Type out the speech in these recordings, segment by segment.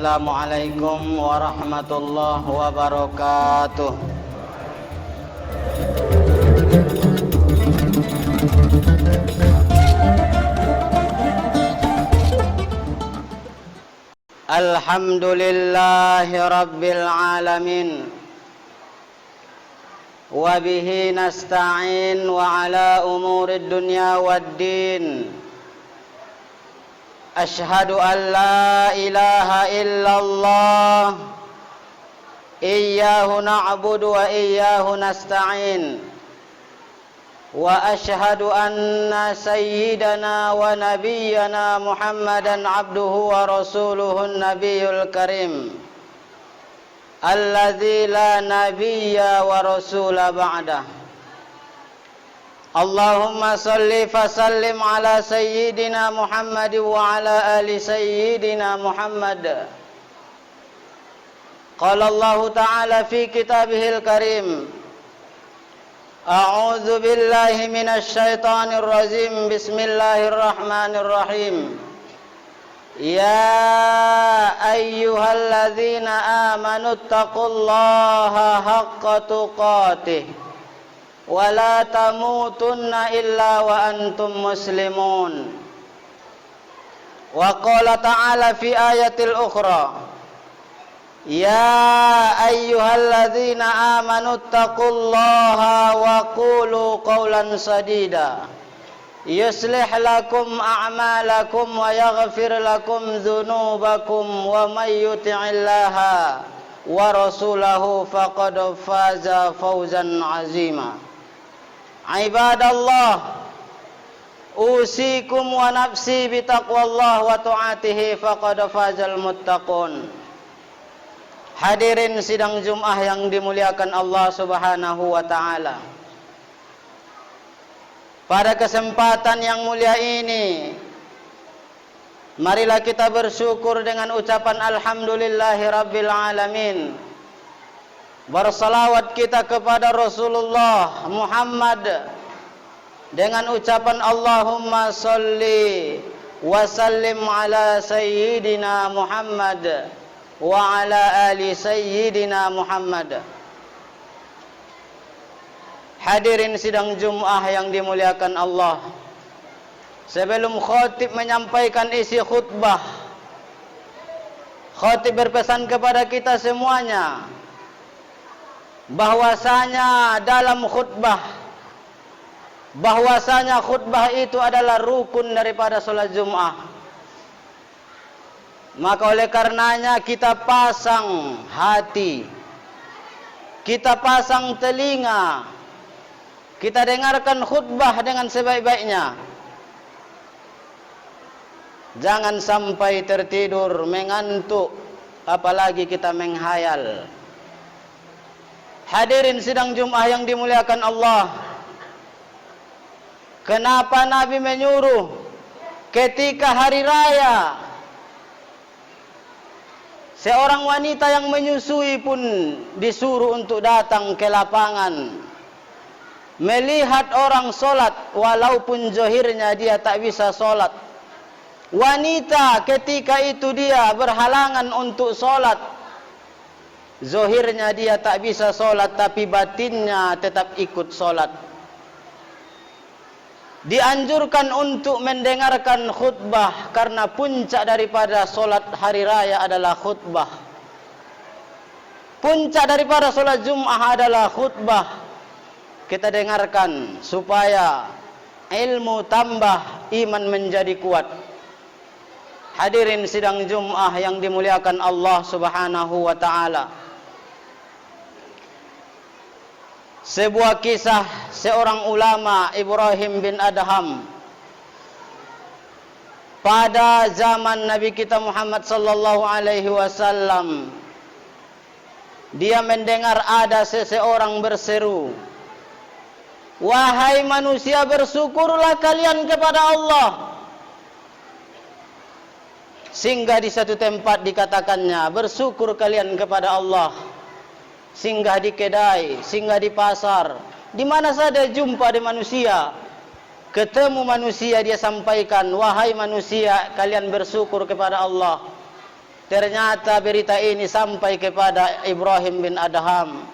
Assalamualaikum warahmatullahi wabarakatuh. Alhamdulillahi rabbil alamin. Wa bihi nasta'in wa ala umurid dunya waddin. Ashhadu an la ilaha illallah, iyyahu na'budu wa iyyahu nasta'in. Wa ashhadu anna sayyidana wa nabiyyana Muhammadan abduhu wa rasuluhun nabiyul karim, alladzi la nabiyya wa rasula ba'dah. Allahumma salli fasallim ala sayyidina Muhammad wa ala ali sayyidina Muhammad. Qala Allah ta'ala fi kitabihil karim, a'udzu billahi minasy syaithanir rajim, bismillahirrahmanirrahim. Ya ayyuhalladzina amanu taqullaha haqqa tuqatih wa la tamutunna illa wa antum muslimun. Wa qala ta'ala fi ayatil ukhra, ya ayyuhalladzina amanu taqullaha wa qulu qawlan sadida yuslih lakum a'malakum wa yaghfir lakum dhunubakum wa may yuti'illaha wa rasulahu faqad faza fawzan 'azima. Ibadallah, usikum wa nafsi bitaqwallah wa ta'atihi faqad fazal muttaqun. Hadirin sidang Jumat yang dimuliakan Allah Subhanahu wa taala. Pada kesempatan yang mulia ini, marilah kita bersyukur dengan ucapan alhamdulillahi rabbil alamin. Bersalawat kita kepada Rasulullah Muhammad dengan ucapan Allahumma salli wa sallim ala sayyidina Muhammad wa ala ali sayyidina Muhammad. Hadirin sidang Jumat yang dimuliakan Allah, sebelum khatib menyampaikan isi khutbah, khatib berpesan kepada kita semuanya bahwasanya dalam khutbah, bahwasanya khutbah itu adalah rukun daripada salat Jumat. Maka oleh karenanya kita pasang hati, kita pasang telinga, kita dengarkan khutbah dengan sebaik-baiknya. Jangan sampai tertidur, mengantuk, apalagi kita menghayal. Hadirin sidang Jumat yang dimuliakan Allah, kenapa Nabi menyuruh ketika hari raya seorang wanita yang menyusui pun disuruh untuk datang ke lapangan melihat orang solat, walaupun zahirnya dia tak bisa solat. Wanita ketika itu dia berhalangan untuk solat, zahirnya dia tak bisa solat, tapi batinnya tetap ikut solat. Dianjurkan untuk mendengarkan khutbah, karena puncak daripada solat hari raya adalah khutbah. Puncak daripada solat Jumat adalah khutbah. Kita dengarkan supaya ilmu tambah, iman menjadi kuat. Hadirin sidang Jumat yang dimuliakan Allah Subhanahu wa taala. Sebuah kisah seorang ulama, Ibrahim bin Adham, pada zaman Nabi kita Muhammad sallallahu alaihi wasallam. Dia mendengar ada seseorang berseru, wahai manusia, bersyukurlah kalian kepada Allah. Singgah di satu tempat dikatakannya, bersyukur kalian kepada Allah. Singgah di kedai, singgah di pasar, di mana saja jumpa di manusia, ketemu manusia, dia sampaikan, wahai manusia, kalian bersyukur kepada Allah. Ternyata berita ini sampai kepada Ibrahim bin Adham.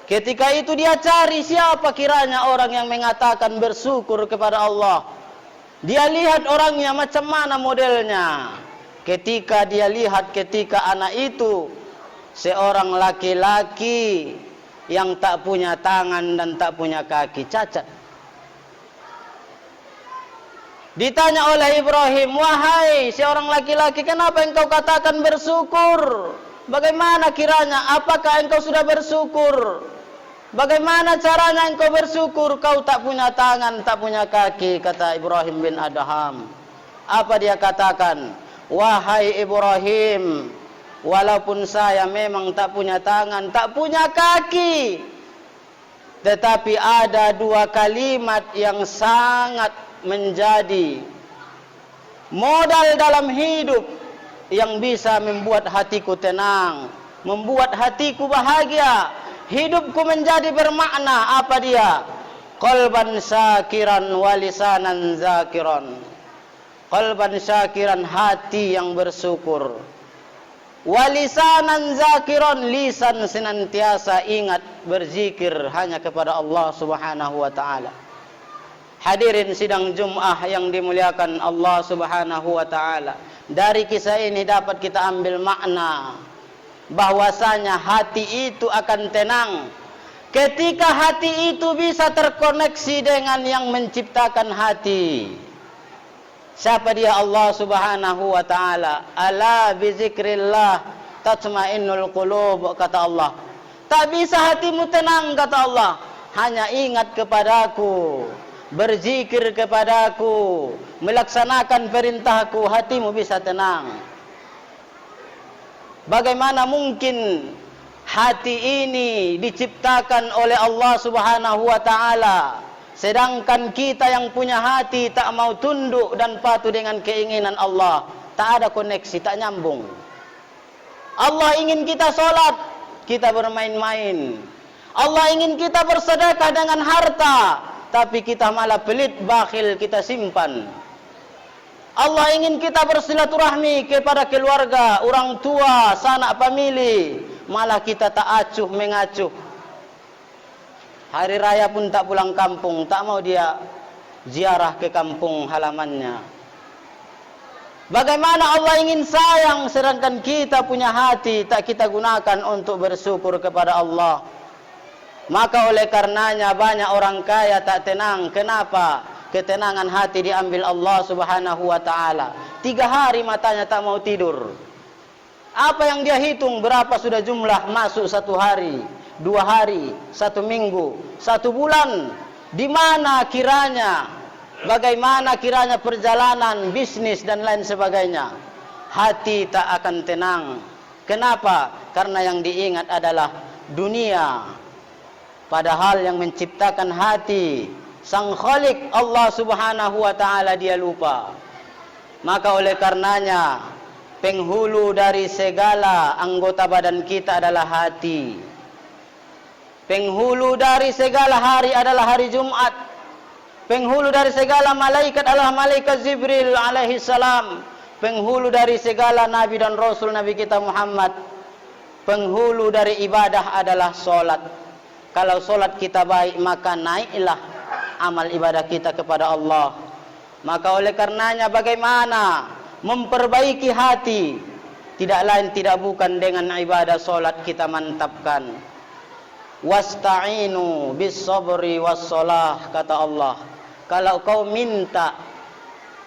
Ketika itu dia cari siapa kiranya orang yang mengatakan bersyukur kepada Allah. Dia lihat orangnya macam mana modelnya. Ketika dia lihat ketika anak itu seorang laki-laki yang tak punya tangan dan tak punya kaki, cacat. Ditanya oleh Ibrahim, wahai seorang laki-laki, kenapa engkau katakan bersyukur? Bagaimana kiranya? Apakah engkau sudah bersyukur? Bagaimana caranya engkau bersyukur? Kau tak punya tangan, tak punya kaki, kata Ibrahim bin Adham. Apa dia katakan? Wahai Ibrahim, walaupun saya memang tak punya tangan, tak punya kaki, tetapi ada dua kalimat yang sangat menjadi modal dalam hidup yang bisa membuat hatiku tenang, membuat hatiku bahagia, hidupku menjadi bermakna. Apa dia? Qalban syakiran wa lisanan zakiran. Qalban syakiran, hati yang bersyukur. Wa lisanan zakiran, lisan senantiasa ingat berzikir hanya kepada Allah Subhanahu wa taala. Hadirin sidang Jum'ah yang dimuliakan Allah Subhanahu wa taala. Dari kisah ini dapat kita ambil makna bahwasanya hati itu akan tenang ketika hati itu bisa terkoneksi dengan yang menciptakan hati. Siapa dia? Allah Subhanahu wa taala. Ala bizikrillah tatmainnul qulub, kata Allah. Tak bisa hatimu tenang, kata Allah, hanya ingat kepadaku, berzikir kepadaku, melaksanakan perintahku, hatimu bisa tenang. Bagaimana mungkin hati ini diciptakan oleh Allah Subhanahu wa taala, sedangkan kita yang punya hati tak mau tunduk dan patuh dengan keinginan Allah? Tak ada koneksi, tak nyambung. Allah ingin kita sholat, kita bermain-main. Allah ingin kita bersedekah dengan harta, tapi kita malah pelit, bakhil, kita simpan. Allah ingin kita bersilaturahmi kepada keluarga, orang tua, sanak famili, malah kita tak acuh mengacuh. Hari raya pun tak pulang kampung, tak mau dia ziarah ke kampung halamannya. Bagaimana Allah ingin sayang sedangkan kita punya hati tak kita gunakan untuk bersyukur kepada Allah. Maka oleh karenanya banyak orang kaya tak tenang. Kenapa? Ketenangan hati diambil Allah Subhanahu wa taala. 3 hari matanya tak mau tidur. Apa yang dia hitung? Berapa sudah jumlah masuk 1 hari, 2 hari, 1 minggu, 1 bulan? Di mana kiranya? Bagaimana kiranya perjalanan bisnis dan lain sebagainya? Hati tak akan tenang. Kenapa? Karena yang diingat adalah dunia. Padahal yang menciptakan hati, Sang Khalik Allah Subhanahu wa taala, dia lupa. Maka oleh karenanya penghulu dari segala anggota badan kita adalah hati. Penghulu dari segala hari adalah hari Jumat. Penghulu dari segala malaikat adalah malaikat Jibril alaihi salam. Penghulu dari segala nabi dan rasul Nabi kita Muhammad. Penghulu dari ibadah adalah solat. Kalau solat kita baik, maka naiklah amal ibadah kita kepada Allah. Maka oleh karenanya bagaimana memperbaiki hati? Tidak lain tidak bukan dengan ibadah solat kita mantapkan. Wasta'inu bis sabri was salah, kata Allah. Kalau kau minta,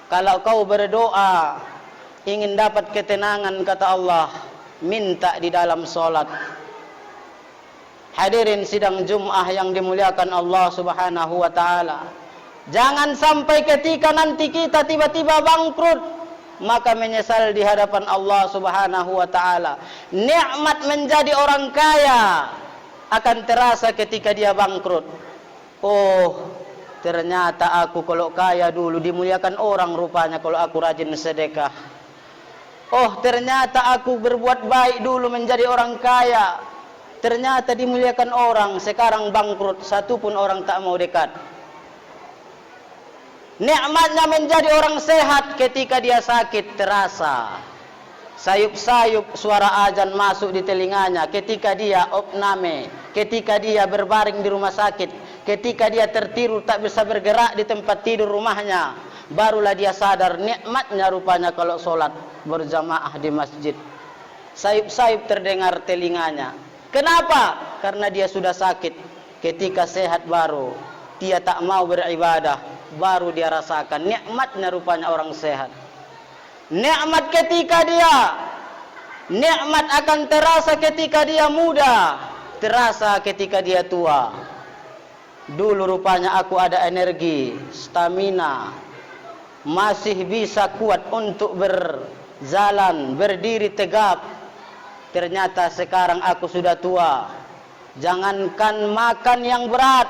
kalau kau berdoa ingin dapat ketenangan, kata Allah, minta di dalam solat. Hadirin sidang Jum'ah yang dimuliakan Allah Subhanahu wa taala. Jangan sampai ketika nanti kita tiba-tiba bangkrut, maka menyesal di hadapan Allah Subhanahu wa taala. Nikmat menjadi orang kaya akan terasa ketika dia bangkrut. Oh, ternyata aku kalau kaya dulu dimuliakan orang rupanya kalau aku rajin sedekah. Oh, ternyata aku berbuat baik dulu menjadi orang kaya. Ternyata dimuliakan orang, sekarang bangkrut, satu pun orang tak mau dekat. Nikmatnya menjadi orang sehat ketika dia sakit terasa. sayup-sayup suara azan masuk di telinganya ketika dia opname, ketika dia berbaring di rumah sakit, ketika dia tertidur tak bisa bergerak di tempat tidur rumahnya, barulah dia sadar nikmatnya rupanya kalau solat berjamaah di masjid. Sayup-sayup terdengar telinganya. Kenapa? Karena dia sudah sakit. Ketika sehat baru dia tak mau beribadah, baru dia rasakan nikmatnya rupanya orang sehat. Nikmat ketika dia, nikmat akan terasa ketika dia muda, terasa ketika dia tua. Dulu rupanya aku ada energi, stamina, masih bisa kuat untuk berjalan, berdiri tegap. Ternyata sekarang aku sudah tua. Jangankan makan yang berat,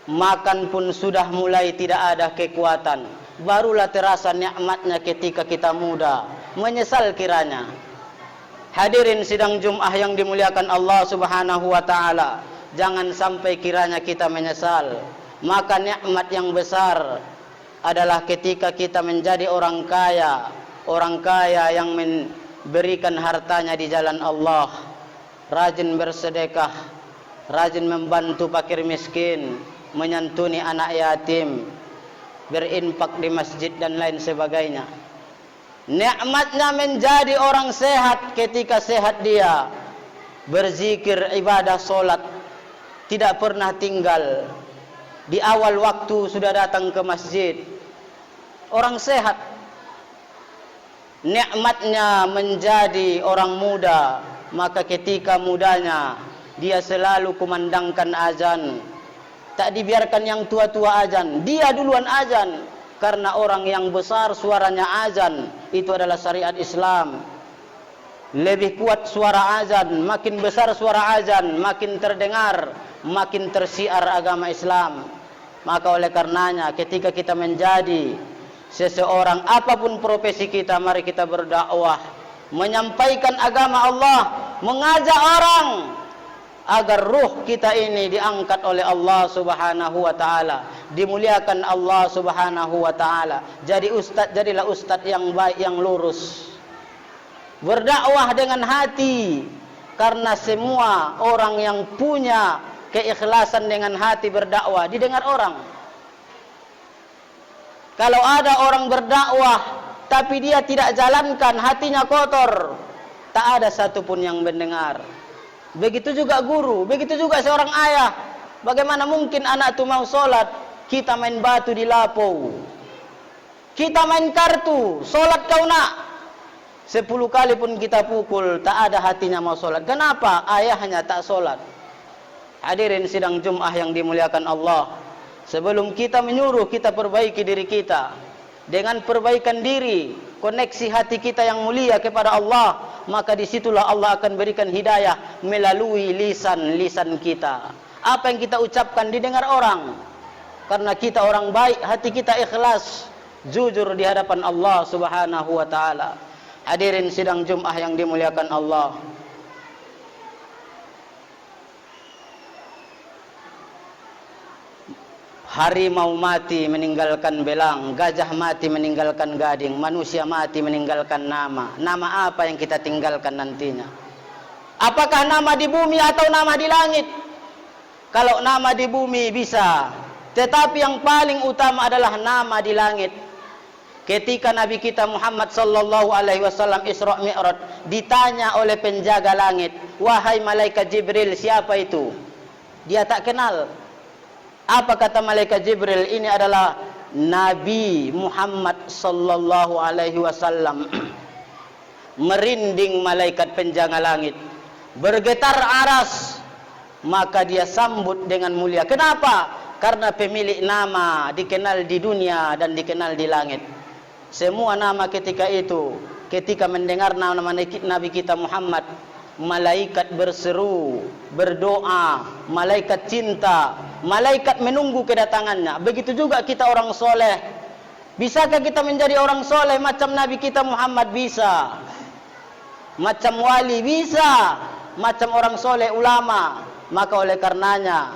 makan pun sudah mulai tidak ada kekuatan. Barulah terasa nikmatnya ketika kita muda. Menyesal kiranya. Hadirin sidang Jumat yang dimuliakan Allah Subhanahu wa taala, jangan sampai kiranya kita menyesal. Maka nikmat yang besar adalah ketika kita menjadi orang kaya. Orang kaya yang memberikan hartanya di jalan Allah, rajin bersedekah, rajin membantu fakir miskin, menyantuni anak yatim, berinfak di masjid dan lain sebagainya. Nikmatnya menjadi orang sehat ketika sehat dia berzikir, ibadah, solat, tidak pernah tinggal. Di awal waktu sudah datang ke masjid. Orang sehat. Nikmatnya menjadi orang muda, maka ketika mudanya dia selalu kumandangkan azan. Tak dibiarkan yang tua-tua azan, dia duluan azan. Karena orang yang besar suaranya azan, itu adalah syariat Islam. Lebih kuat suara azan, makin besar suara azan, makin terdengar, makin tersiar agama Islam. Maka oleh karenanya ketika kita menjadi seseorang, apapun profesi kita, mari kita berdakwah, menyampaikan agama Allah, mengajak orang agar ruh kita ini diangkat oleh Allah Subhanahu wa taala, dimuliakan Allah Subhanahu wa taala. Jadi ustaz, jadilah ustaz yang baik, yang lurus. Berdakwah dengan hati, karena semua orang yang punya keikhlasan dengan hati berdakwah didengar orang. Kalau ada orang berdakwah tapi dia tidak jalankan, hatinya kotor, tak ada satupun yang mendengar. Begitu juga guru, begitu juga seorang ayah. Bagaimana mungkin anak itu mau sholat, kita main batu di lapo, kita main kartu, sholat kau nak, 10 kali pun kita pukul, tak ada hatinya mau sholat. Kenapa? Ayahnya tak sholat. Hadirin sidang Jumat yang dimuliakan Allah, sebelum kita menyuruh, kita perbaiki diri kita. Dengan perbaikan diri, koneksi hati kita yang mulia kepada Allah, maka disitulah Allah akan berikan hidayah melalui lisan kita. Apa yang kita ucapkan didengar orang, karena kita orang baik, hati kita ikhlas, jujur di hadapan Allah Subhanahu wa taala. Hadirin sidang Jumat yang dimuliakan Allah, harimau mati meninggalkan belang, gajah mati meninggalkan gading, manusia mati meninggalkan nama. Nama apa yang kita tinggalkan nantinya? Apakah nama di bumi atau nama di langit? Kalau nama di bumi bisa, tetapi yang paling utama adalah nama di langit. Ketika Nabi kita Muhammad sallallahu alaihi wasallam Isra Mi'raj, ditanya oleh penjaga langit, "Wahai malaikat Jibril, siapa itu?" Dia tak kenal. Apa kata malaikat Jibril? Ini adalah Nabi Muhammad sallallahu alaihi wasallam. Merinding malaikat penjaga langit, bergetar aras, maka dia sambut dengan mulia. Kenapa? Karena pemilik nama dikenal di dunia dan dikenal di langit. Semua nama ketika itu, ketika mendengar nama Nabi kita Muhammad, malaikat berseru, berdoa, malaikat cinta, malaikat menunggu kedatangannya. Begitu juga kita orang soleh. Bisakah kita menjadi orang soleh macam Nabi kita Muhammad? Bisa. Macam wali? Bisa. Macam orang soleh ulama. Maka oleh karenanya,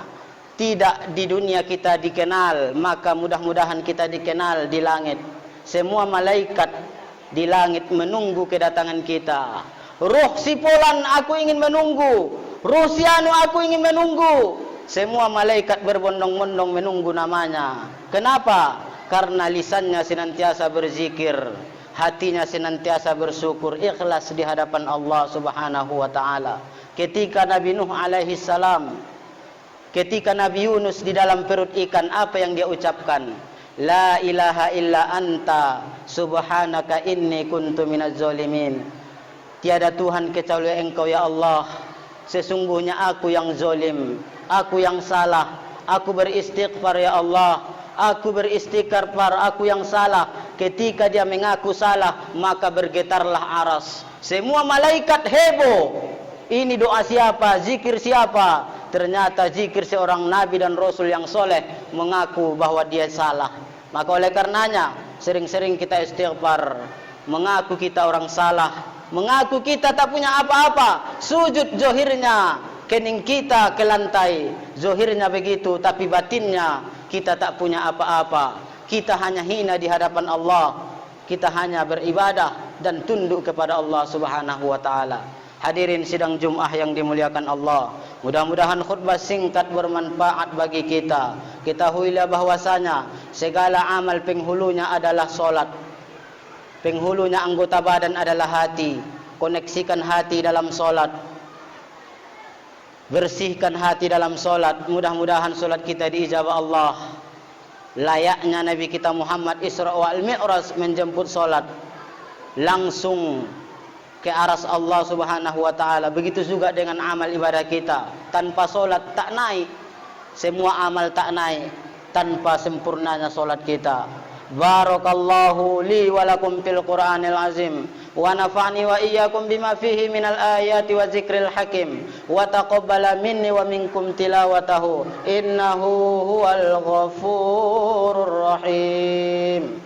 tidak di dunia kita dikenal, maka mudah-mudahan kita dikenal di langit. Semua malaikat di langit menunggu kedatangan kita. Ruh si Fulan aku ingin menunggu, ruh si anu aku ingin menunggu. Semua malaikat berbondong-bondong menunggu namanya. Kenapa? Karena lisannya senantiasa berzikir, hatinya senantiasa bersyukur, ikhlas di hadapan Allah Subhanahu wa taala. Ketika Nabi Nuh alaihi salam, ketika Nabi Yunus di dalam perut ikan, apa yang dia ucapkan? La ilaha illa anta subhanaka inni kuntu minaz zalimin. Tiada Tuhan kecuali Engkau ya Allah. Sesungguhnya aku yang zalim, aku yang salah. Aku beristighfar ya Allah. Aku beristighfar, aku yang salah. Ketika dia mengaku salah, maka bergetarlah aras. Semua malaikat heboh. Ini doa siapa? Zikir siapa? Ternyata zikir seorang nabi dan rasul yang soleh mengaku bahwa dia salah. Maka oleh karenanya sering-sering kita istighfar, mengaku kita orang salah, mengaku kita tak punya apa-apa. Sujud zohirnya kening kita ke lantai, zohirnya begitu, tapi batinnya kita tak punya apa-apa. Kita hanya hina di hadapan Allah. Kita hanya beribadah dan tunduk kepada Allah Subhanahu wa taala. Hadirin sidang Jumat yang dimuliakan Allah, mudah-mudahan khutbah singkat bermanfaat bagi kita. Ketahuilah bahwasanya segala amal penghulunya adalah solat. Penghulunya anggota badan adalah hati. Koneksikan hati dalam solat, bersihkan hati dalam solat. Mudah-mudahan solat kita diijabah Allah. Layaknya Nabi kita Muhammad Isra wal Mi'raj menjemput solat langsung ke aras Allah Subhanahu wa taala. Begitu juga dengan amal ibadah kita. Tanpa solat tak naik. Semua amal tak naik tanpa sempurnanya solat kita. Barakallahu li wa lakum fil Qur'anil azim wa nafa'ni wa iyyakum bima fihi minal ayati wa zikril hakim wa taqabbala minni wa minkum tilawatahu innahu huwal ghafurur rahim.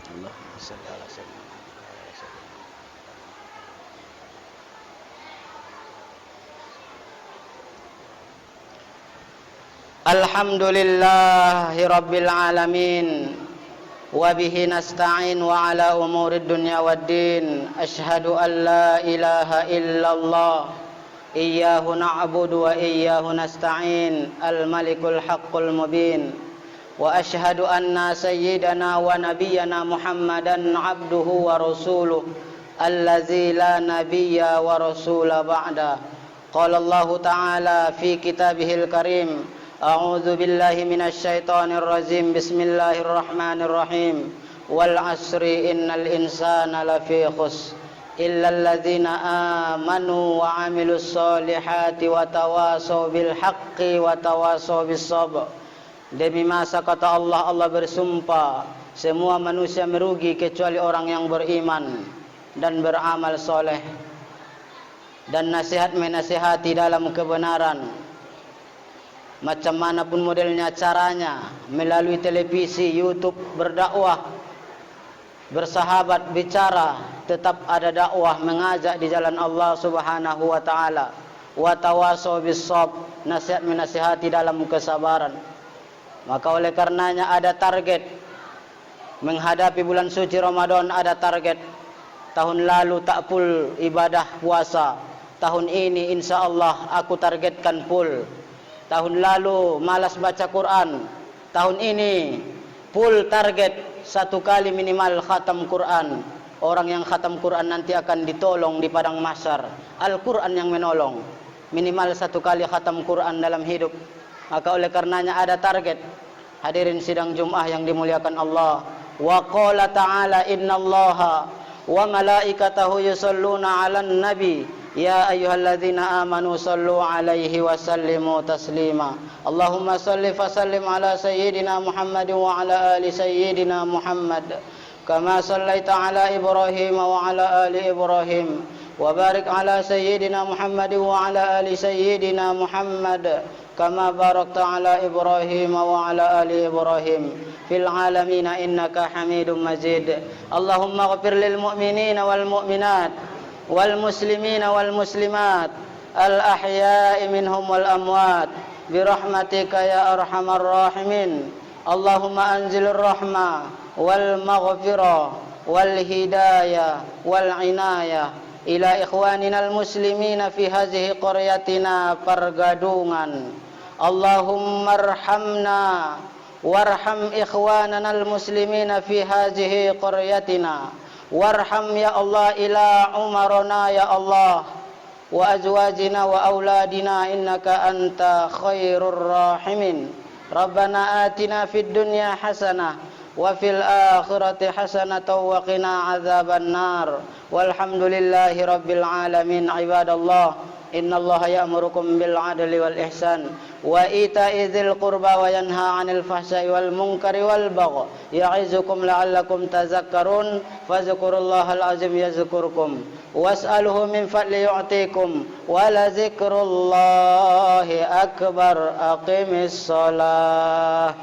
Allahumma shalli ala sayyidina Alhamdulillahi rabbil alamin wa bihi nasta'in wa ala umurid dunya waddin. Ashhadu an la ilaha illallah iyyahu na'budu wa iyyahu nasta'in al-malikul haqqul mubin. Wa ashhadu anna sayyidana wa nabiyyana Muhammadan abduhu wa rasuluh allazi la nabiyya wa rasula ba'da. Qala Allah ta'ala fi kitabihil karim, a'udzu billahi minasy syaithanir rajim. Bismillahirrahmanirrahim. Wal 'asri innal insana lafi khusr illal ladzina amanu wa 'amilus solihati wa tawasaw bil haqqi wa tawasaw bis sabr. Demi masa kata Allah, Allah bersumpah, semua manusia merugi kecuali orang yang beriman dan beramal soleh dan nasihat menasihati dalam kebenaran. Macam manapun modelnya, caranya, melalui televisi, YouTube, berdakwah, bersahabat, bicara, tetap ada dakwah, mengajak di jalan Allah Subhanahu wa taala. Wa tawasaw bis sabr, nasihat menasihati dalam kesabaran. Maka oleh karenanya ada target menghadapi bulan suci Ramadan, ada target. Tahun lalu tak full ibadah puasa, tahun ini insyaallah aku targetkan full. Tahun lalu malas baca Quran, tahun ini full target, satu kali minimal khatam Quran. Orang yang khatam Quran nanti akan ditolong di padang mahsyar. Al-Quran yang menolong. Minimal satu kali khatam Quran dalam hidup. Maka oleh karenanya ada target. Hadirin sidang Jumat yang dimuliakan Allah. Wa qala ta'ala innallaha wa malaikatahu yusholluna 'alan nabi. Ya ayyuhalladzina amanu sallu alaihi wa sallimu taslima. Allahumma salli fa sallim ala sayyidina Muhammad wa ala ali sayyidina Muhammad kama sallaita ala Ibrahim wa ala ali Ibrahim wa barik ala sayyidina Muhammad wa ala ali sayyidina Muhammad kama barakta ala Ibrahim wa ala ali Ibrahim fil alamin innaka Hamidum Majid. Allahumma ighfir lil mu'minina wal mu'minat wal muslimina wal muslimat al ahya'i minhum wal amwat bi rahmatika ya arhamar rahimin. Allahumma anzilir rahmah wal maghfirah والهداية والعناية إلى إخواننا المسلمين في هذه قريتنا Pergadungan. اللهم ارحمنا وارحم إخواننا المسلمين في هذه قريتنا وارحم يا الله إلى عمرنا يا الله وأزواجنا وأولادنا إنك أنت خير الراحمين. ربنا آتنا في الدنيا حسنة وفي الآخرة حسنة وقنا عذاب النار والحمد لله رب العالمين. عباد الله إن الله يأمركم بالعدل والإحسان وإيتاء ذي القربى وينهى عن الفحشاء والمنكر والبغي يعظكم لعلكم تذكرون فاذكروا الله العظيم يذكركم واسأله من فضل يعطيكم ولذكر الله أكبر. أقم الصلاة.